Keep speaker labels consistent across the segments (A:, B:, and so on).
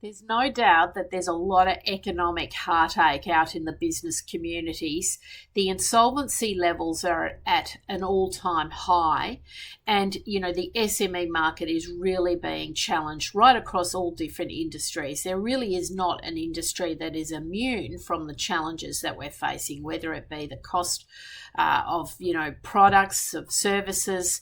A: There's no doubt that there's a lot of economic heartache out in the business communities. The insolvency levels are at an all-time high, and the SME market is really being challenged right across all different industries. There really is not an industry that is immune from the challenges that we're facing, whether it be the cost of products, of services.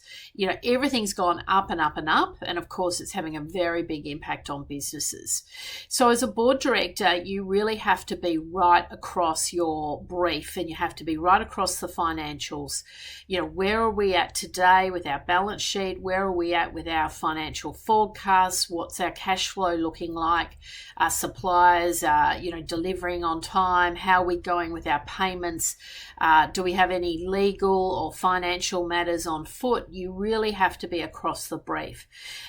A: Everything's gone up and up and up, and of course it's having a very big impact on businesses. So as a board director, you really have to be right across your brief, and you have to be right across the financials. Where are we at today with our balance sheet? Where are we at with our financial forecasts? What's our cash flow looking like? Our suppliers delivering on time? How are we going with our payments? Do we have any legal or financial matters on foot? You really have to be across the brief.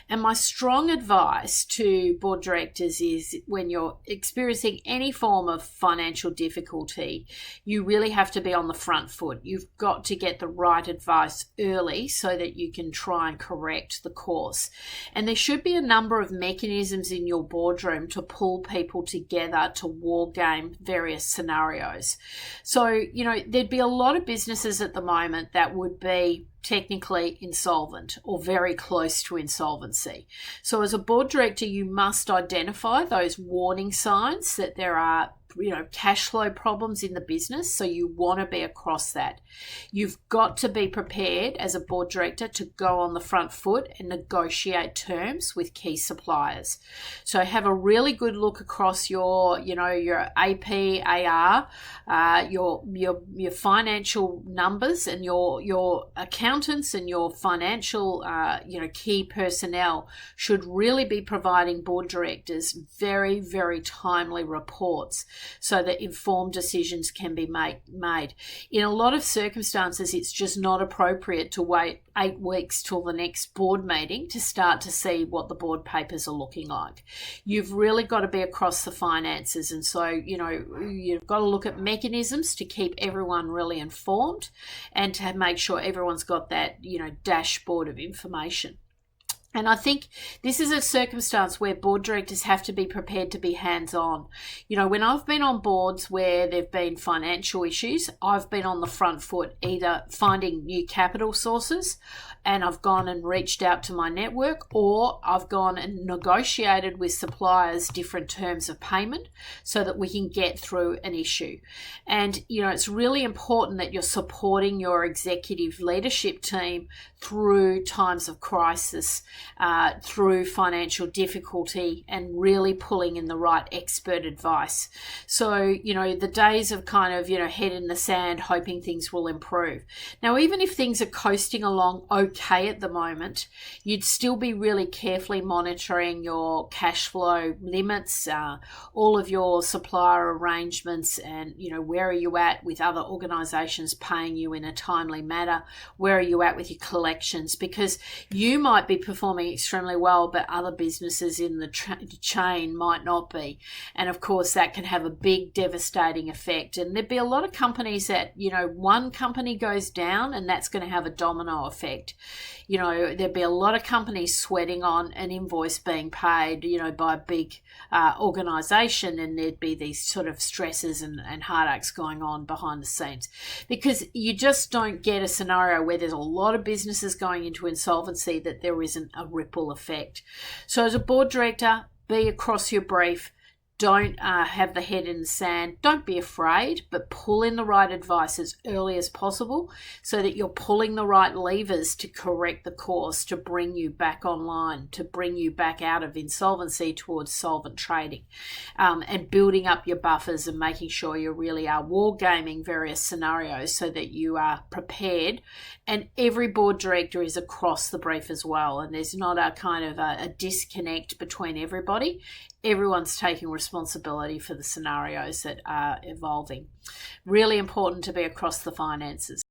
A: And my strong advice to board directors is, when you're experiencing any form of financial difficulty, you really have to be on the front foot. You've got to get the right advice early so that you can try and correct the course. And there should be a number of mechanisms in your boardroom to pull people together to war game various scenarios. So, there'd be a lot of businesses at the moment that would be technically insolvent or very close to insolvency. So as a board director, you must identify those warning signs that there are cash flow problems in the business. So you want to be across that. You've got to be prepared as a board director to go on the front foot and negotiate terms with key suppliers. So have a really good look across your AP, AR, your financial numbers, and your accountants and your financial key personnel should really be providing board directors very, very timely reports, so that informed decisions can be made. In a lot of circumstances, it's just not appropriate to wait 8 weeks till the next board meeting to start to see what the board papers are looking like. You've really got to be across the finances, and so you've got to look at mechanisms to keep everyone really informed and to make sure everyone's got that dashboard of information. And I think this is a circumstance where board directors have to be prepared to be hands-on. When I've been on boards where there've been financial issues, I've been on the front foot, either finding new capital sources, and I've gone and reached out to my network, or I've gone and negotiated with suppliers different terms of payment so that we can get through an issue. And, it's really important that you're supporting your executive leadership team through times of crisis, through financial difficulty, and really pulling in the right expert advice. So, the days of kind of, head in the sand hoping things will improve. Now, even if things are coasting along okay at the moment, you'd still be really carefully monitoring your cash flow limits, all of your supplier arrangements, and, where are you at with other organisations paying you in a timely manner? Where are you at with your collections? Because you might be performing extremely well, but other businesses in the chain might not be. And of course, that can have a big devastating effect. And there'd be a lot of companies that, one company goes down and that's going to have a domino effect. There'd be a lot of companies sweating on an invoice being paid, by a big organisation, and there'd be these sort of stresses and heartaches going on behind the scenes, because you just don't get a scenario where there's a lot of businesses going into insolvency that there isn't a ripple effect. So as a board director, be across your brief. Don't have the head in the sand. Don't be afraid, but pull in the right advice as early as possible so that you're pulling the right levers to correct the course, to bring you back online, to bring you back out of insolvency towards solvent trading, and building up your buffers and making sure you really are wargaming various scenarios so that you are prepared. And every board director is across the brief as well, and there's not a kind of a disconnect between everybody. Everyone's taking responsibility for the scenarios that are evolving. Really important to be across the finances.